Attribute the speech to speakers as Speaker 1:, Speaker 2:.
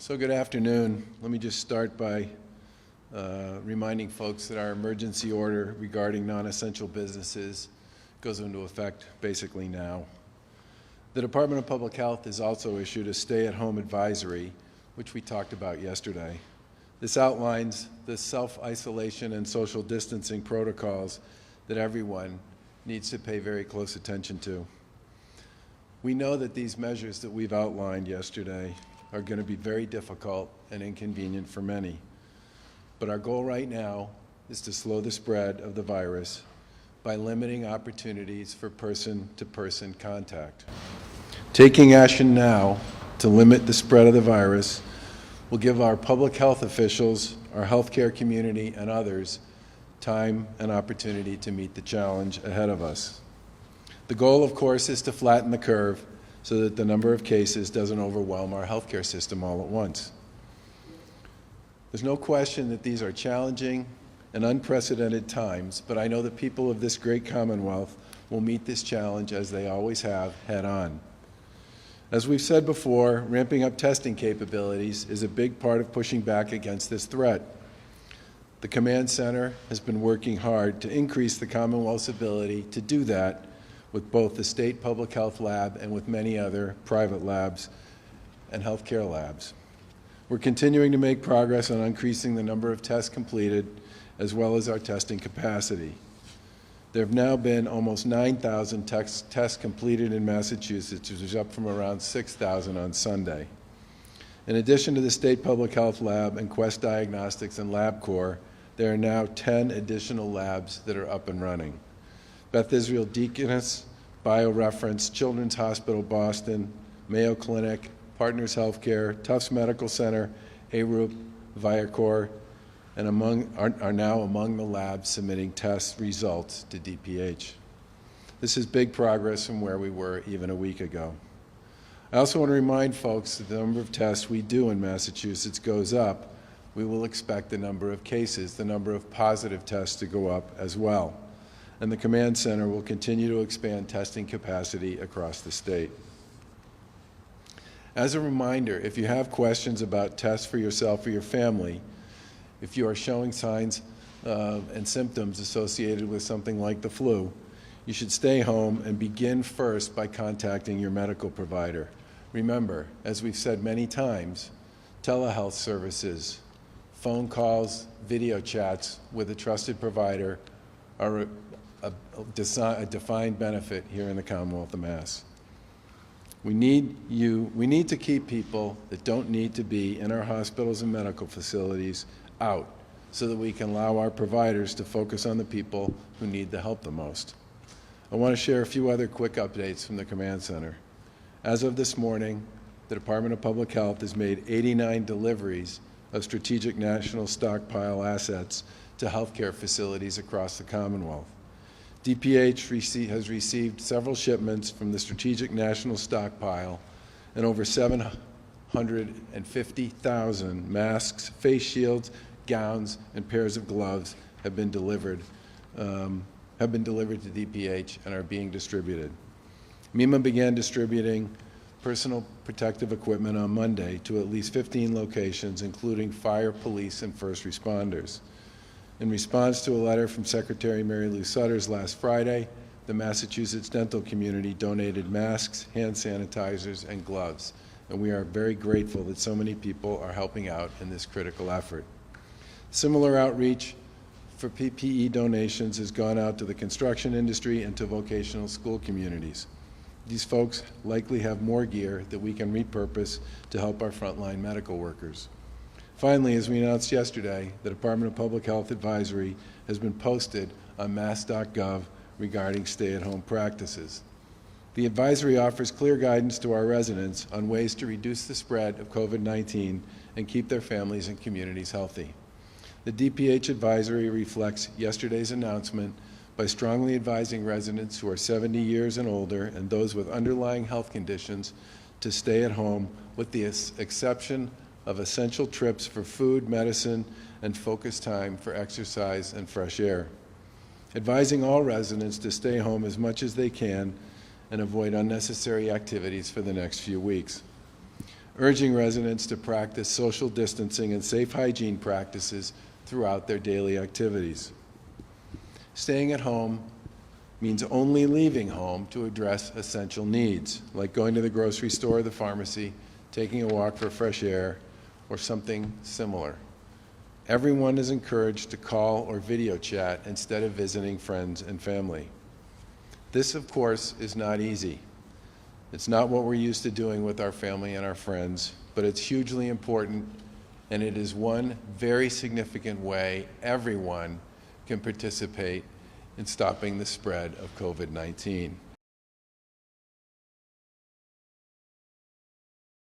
Speaker 1: So good afternoon. Let me just start by reminding folks that our emergency order regarding non-essential businesses goes into effect basically now. The Department of Public Health has also issued a stay-at-home advisory, which we talked about yesterday. This outlines the self-isolation and social distancing protocols that everyone needs to pay very close attention to. We know that these measures that we've outlined yesterday are going to be very difficult and inconvenient for many. But our goal right now is to slow the spread of the virus by limiting opportunities for person-to-person contact. Taking action now to limit the spread of the virus will give our public health officials, our healthcare community, and others time and opportunity to meet the challenge ahead of us. The goal, of course, is to flatten the curve so that the number of cases doesn't overwhelm our healthcare system all at once. There's no question that these are challenging and unprecedented times, but I know the people of this great Commonwealth will meet this challenge, as they always have, head on. As we've said before, ramping up testing capabilities is a big part of pushing back against this threat. The Command Center has been working hard to increase the Commonwealth's ability to do that with both the State Public Health Lab and with many other private labs and healthcare labs. We're continuing to make progress on increasing the number of tests completed as well as our testing capacity. There have now been almost 9,000 tests completed in Massachusetts, which is up from around 6,000 on Sunday. In addition to the State Public Health Lab and Quest Diagnostics and LabCorp, there are now 10 additional labs that are up and running. Beth Israel Deaconess, BioReference, Children's Hospital Boston, Mayo Clinic, Partners Healthcare, Tufts Medical Center, ARUP, Viacor, and are now among the labs submitting test results to DPH. This is big progress from where we were even a week ago. I also want to remind folks that the number of tests we do in Massachusetts goes up. We will expect the number of cases, the number of positive tests to go up as well. And the Command Center will continue to expand testing capacity across the state. As a reminder, if you have questions about tests for yourself or your family, if you are showing signs and symptoms associated with something like the flu, you should stay home and begin first by contacting your medical provider. Remember, as we've said many times, telehealth services, phone calls, video chats with a trusted provider are a defined benefit here in the Commonwealth of Mass. We need to keep people that don't need to be in our hospitals and medical facilities out so that we can allow our providers to focus on the people who need the help the most. I want to share a few other quick updates from the Command Center. As of this morning, the Department of Public Health has made 89 deliveries of strategic national stockpile assets to healthcare facilities across the Commonwealth. DPH has received several shipments from the Strategic National Stockpile, and over 750,000 masks, face shields, gowns, and pairs of gloves have been delivered to DPH and are being distributed. MEMA began distributing personal protective equipment on Monday to at least 15 locations, including fire, police, and first responders. In response to a letter from Secretary Mary Lou Sudders last Friday, the Massachusetts dental community donated masks, hand sanitizers, and gloves, and we are very grateful that so many people are helping out in this critical effort. Similar outreach for PPE donations has gone out to the construction industry and to vocational school communities. These folks likely have more gear that we can repurpose to help our frontline medical workers. Finally, as we announced yesterday, the Department of Public Health advisory has been posted on mass.gov regarding stay-at-home practices. The advisory offers clear guidance to our residents on ways to reduce the spread of COVID-19 and keep their families and communities healthy. The DPH advisory reflects yesterday's announcement by strongly advising residents who are 70 years and older and those with underlying health conditions to stay at home, with the exception of essential trips for food, medicine, and focused time for exercise and fresh air. Advising all residents to stay home as much as they can and avoid unnecessary activities for the next few weeks. urging residents to practice social distancing and safe hygiene practices throughout their daily activities. Staying at home means only leaving home to address essential needs, like going to the grocery store or the pharmacy, taking a walk for fresh air, or something similar. Everyone is encouraged to call or video chat instead of visiting friends and family. This, of course, is not easy. It's not what we're used to doing with our family and our friends, but it's hugely important, and it is one very significant way everyone can participate in stopping the spread of COVID-19.